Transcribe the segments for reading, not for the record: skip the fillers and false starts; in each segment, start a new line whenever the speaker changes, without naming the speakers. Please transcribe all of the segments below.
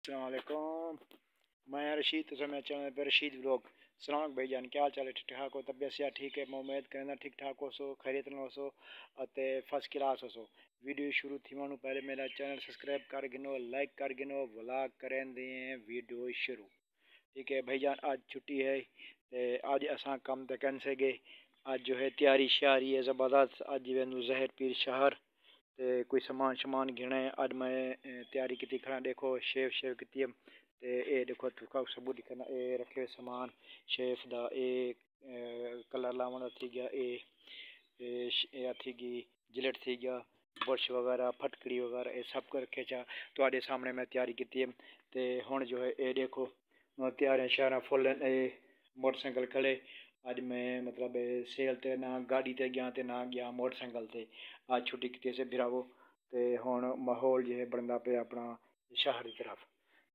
अस्सलाम वालेकुम। मैं रशीद तो मेरे चैनल पर रशीद व्लॉग। सलाम भाईजान, क्या हाल चाल है? ठीक ठाक हो? तबियत से ठीक है? मैं उम्मीद करना ठीक ठाक हो सो, खैरियत हो सो अते फर्स्ट क्लास हो सो। वीडियो शुरू थी मानू पहले मेरा चैनल सब्सक्राइब कर गिनो, लाइक कर गिनो, व्लॉग करें दिए वीडियो शुरू। ठीक है भाईजान, आज छुट्टी है ते आज असा कम ते कन से गए। आज जो है तैयारी श्यारी है ज़बरदस्त। आज वेनू जहर पीर शहर ते कोई सामान शमान गिने। अज मैं तैयारी की खड़ा, देखो शेव शेव की ते ए देखो तुका सबूत दिखना। ए रखे सामान शेफ दा ए कलर लावन दा थी गया, ए थी गई जिलेट थी गया, बुरश वगैरह फटकड़ी वगैरह ये सब कर रखे चा तो सामने मैं तैयारी की ते हुण जो है ये देखो तैयारियां श्यारियां फुल मोटरसाइकिल खड़े। अज मैं मतलब सेल ते ना गाड़ी ते गया ते ना गया मोटरसाइकिल ते। आज छुट्टी की से बिरावो ते हुण माहौल जो है बनता पे अपना शहर की तरफ।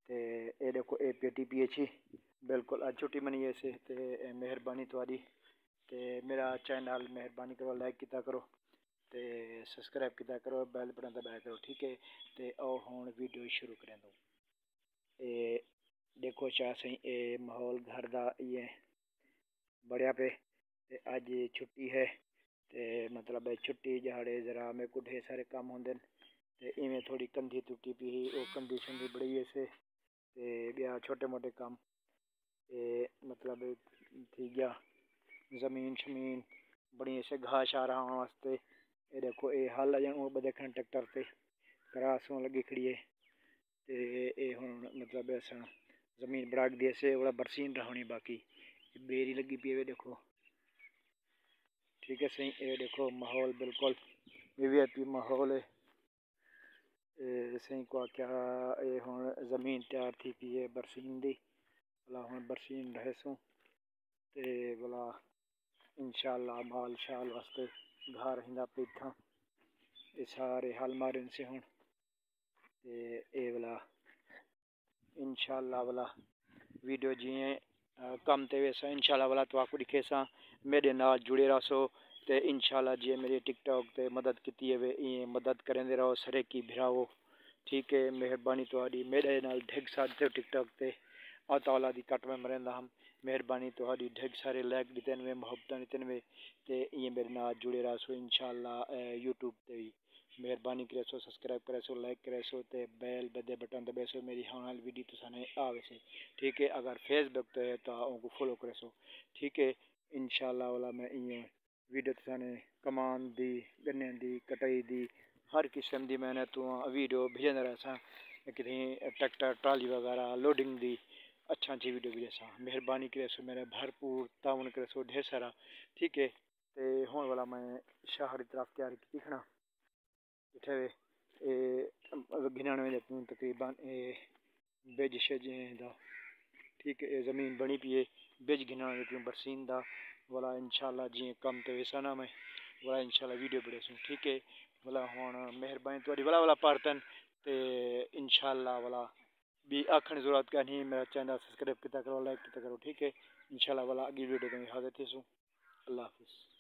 ते ये देखो ए पेटी पी अच्छी बिल्कुल आज छुट्टी मनी से ते मेहरबानी थोड़ी। ते मेरा चैनल मेहरबानी करो लाइक किया करो ते सब्सक्राइब किया करो, बैल बटन दबाया करो। ठीक है, ते आओ हुण वीडियो शुरू करें दो। ए देखो चाह सही ए माहौल घर दा ये बढ़िया पे ते अज छुट्टी है ते मतलब छुट्टी जहाड़े जरा मेरे को ढेर सारे काम होंगे ते इवें थोड़ी कंधी टुटी पी वो कंधी शंधी बड़ी से ते गया छोटे मोटे काम ए मतलब थी गया ज़मीन शमीन बड़ी से घास आ रहा वास्ते। ये देखो ये हल अजन वो देखना ट्रैक्टर से घास लगी खड़ी है ते ये हुण मतलब ऐसा ज़मीन बराक दी से बड़ा बरसीन रहनी बाकी बेरी लगी पी है देखो। ठीक है सही, ये देखो माहौल बिल्कुल वीवीआईपी माहौल है। सही को क्या ये हुण ज़मीन तैयार थी पी है बरसीन दी भला हुण बरसीन रहसूँ ते भला इंशाअल्लाह माल शाल वास्ते घर हिंदा पीठा ये सारे हल मारन से हुण ते ये भला इंशाअल्लाह भला वीडियो जिए कम ते वैसा इंशाअल्लाह भला तो आपको दिखे सा मेरे नाल जुड़े रहो ते इंशाअल्लाह जी मेरी टिकटॉक ते मदद की है ये मदद करेंदे रहो सरे की भिरावो। ठीक है, मेहरबानी थोड़ी मेरे नाल ढेग साथ टिकटॉक ते और तौला दी कट में मरेंदा हम। मेहरबानी थोड़ी ढेग सारे लाइक दिते वे मोहब्बत दिते वे ते ये मेरे नाल जुड़े रहो इंशाअल्लाह। यूट्यूब ते भी मेहरबानी करे सो सब्सक्राइब करे सो लाइक करे सो ते बेल बदे बटन दबे सो मेरी आने वाली वीडियो तो साने आवे से। ठीक है, अगर फेसबुक पे है तो उनको फॉलो करे सो। ठीक है, इंशाअल्लाह वाला मैं इन वीडियो तो साने कमान दी गन्ने दी कटाई दी हर किस्म दी मैंने तो वीडियो भेजता रहा कि ट्रैक्टर ट्राली वगैरह लोडिंग दी अच्छा अच्छी वीडियो भेजे सा। मेहरबानी करे सो मेरे भरपूर ताउन करे सो ढेर सारा। ठीक है, तो हुण वाला मैं शहर की तरफ तैयारी की खड़ा इतने गिनाने तकरीबन बिज शिज दा। ठीक है, ज़मीन बनी पी है बिज गिनाने बरसीन दा वाला इंशाअल्लाह जी कम तो वैसा ना मैं वाला इंशाअल्लाह वीडियो बड़े सुन। ठीक है, वाला हुण मेहरबानी थोड़ी वाला वाला पार्तन ते इंशाअल्लाह वाला भी आखने की जरूरत क्या नहीं। मेरा चैनल सब्सक्राइब किया करो लाइक किया करो। ठीक है, इंशाअल्लाह वाला अगली वीडियो में हाजिर थी। अल्लाह हाफिज़।